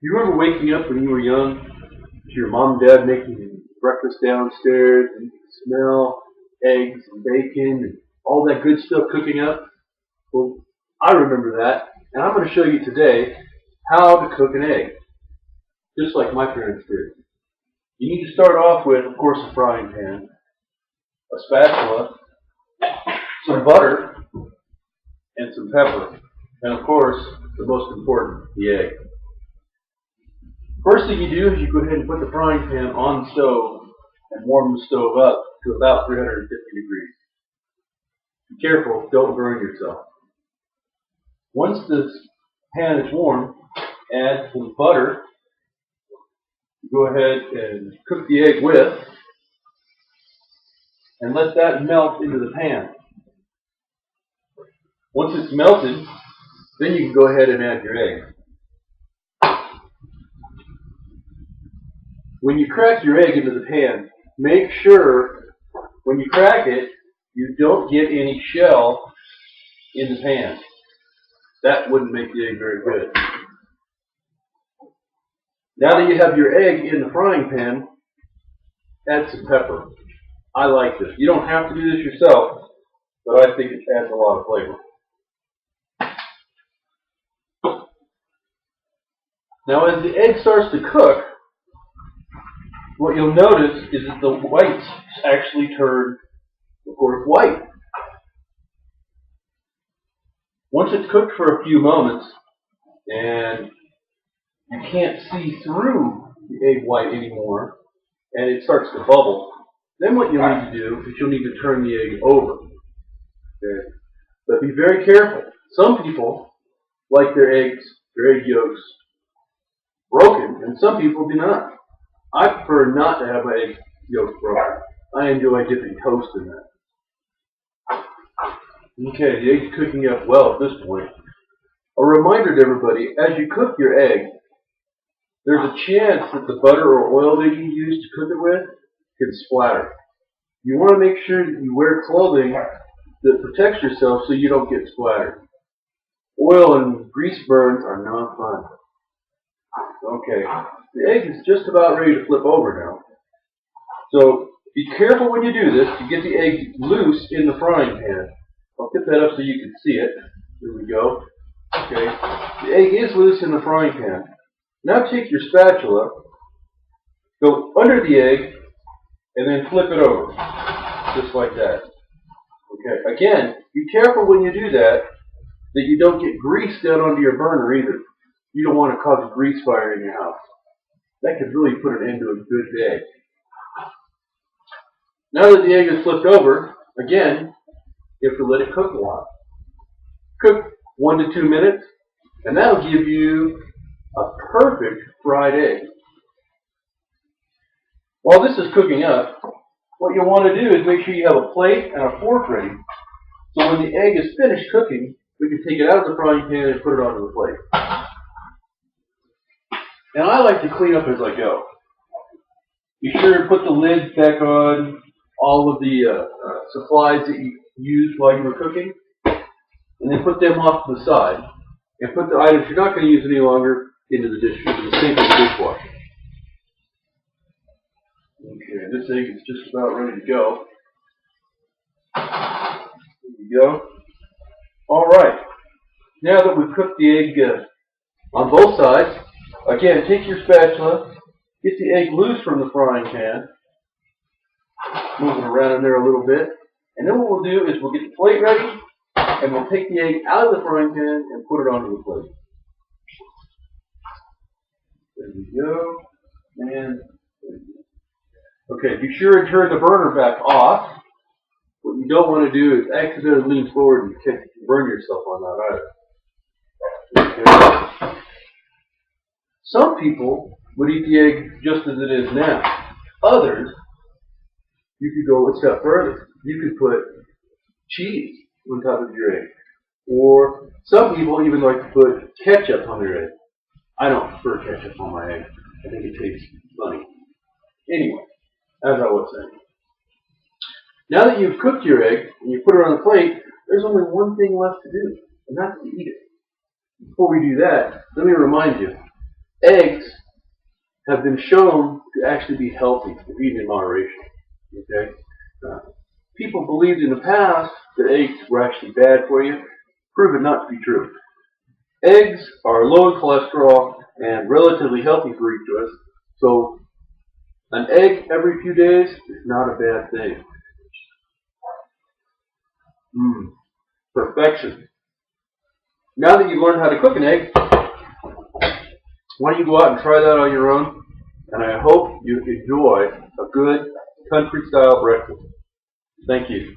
You remember waking up when you were young to your mom and dad making breakfast downstairs and you could smell eggs and bacon and all that good stuff cooking up? Well, I remember that, and I'm going to show you today how to cook an egg, just like my parents did. You need to start off with, of course, a frying pan, a spatula, some butter, and some pepper, and of course, the most important, the egg. First thing you do is you go ahead and put the frying pan on the stove and warm the stove up to about 350 degrees. Be careful, don't burn yourself. Once this pan is warm, add some butter. Go ahead and cook the egg with, and let that melt into the pan. Once it's melted, then you can go ahead and add your egg. When you crack your egg into the pan, make sure when you crack it, you don't get any shell in the pan. That wouldn't make the egg very good. Now that you have your egg in the frying pan, add some pepper. I like this. You don't have to do this yourself, but I think it adds a lot of flavor. Now as the egg starts to cook, what you'll notice is that the whites actually turn, of course, white. Once it's cooked for a few moments and you can't see through the egg white anymore and it starts to bubble, then what you'll need to do is you'll need to turn the egg over. Okay? But be very careful. Some people like their egg yolks broken, and some people do not. I prefer not to have my egg yolks broken. I enjoy dipping toast in that. Okay, the egg's cooking up well at this point. A reminder to everybody, as you cook your egg, there's a chance that the butter or oil that you use to cook it with can splatter. You want to make sure that you wear clothing that protects yourself so you don't get splattered. Oil and grease burns are not fun. Okay, the egg is just about ready to flip over now. So be careful when you do this to get the egg loose in the frying pan. I'll get that up so you can see it. Here we go. Okay, the egg is loose in the frying pan. Now take your spatula, go under the egg, and then flip it over, just like that. Okay, again, be careful when you do that you don't get grease down onto your burner either. You don't want to cause a grease fire in your house. That could really put an end to a good egg. Now that the egg is flipped over, again, you have to let it cook a while. Cook 1 to 2 minutes, and that'll give you a perfect fried egg. While this is cooking up, what you'll want to do is make sure you have a plate and a fork ready. So when the egg is finished cooking, we can take it out of the frying pan and put it onto the plate. And I like to clean up as I go. Be sure to put the lid back on all of the supplies that you used while you were cooking, and then put them off to the side, and put the items you're not going to use any longer into the sink or the dishwasher. Okay, this egg is just about ready to go. There we go. All right. Now that we've cooked the egg on both sides, again, take your spatula, get the egg loose from the frying pan, move it around in there a little bit, and then what we'll do is we'll get the plate ready, and we'll take the egg out of the frying pan and put it onto the plate. There we go. And there we go. Okay, be sure and turn the burner back off. What you don't want to do is accidentally lean forward and burn yourself on that either. Okay. Some people would eat the egg just as it is now. Others, you could go a step further. You could put cheese on top of your egg. Or some people even like to put ketchup on their egg. I don't prefer ketchup on my egg. I think it tastes funny. Anyway, as I was saying. Now that you've cooked your egg and you put it on the plate, there's only one thing left to do, and that's to eat it. Before we do that, let me remind you, eggs have been shown to actually be healthy if eaten in moderation. Okay? People believed in the past that eggs were actually bad for you. Proven not to be true. Eggs are low in cholesterol and relatively healthy for each of us. So an egg every few days is not a bad thing. Perfection. Now that you've learned how to cook an egg, why don't you go out and try that on your own? And I hope you enjoy a good country-style breakfast. Thank you.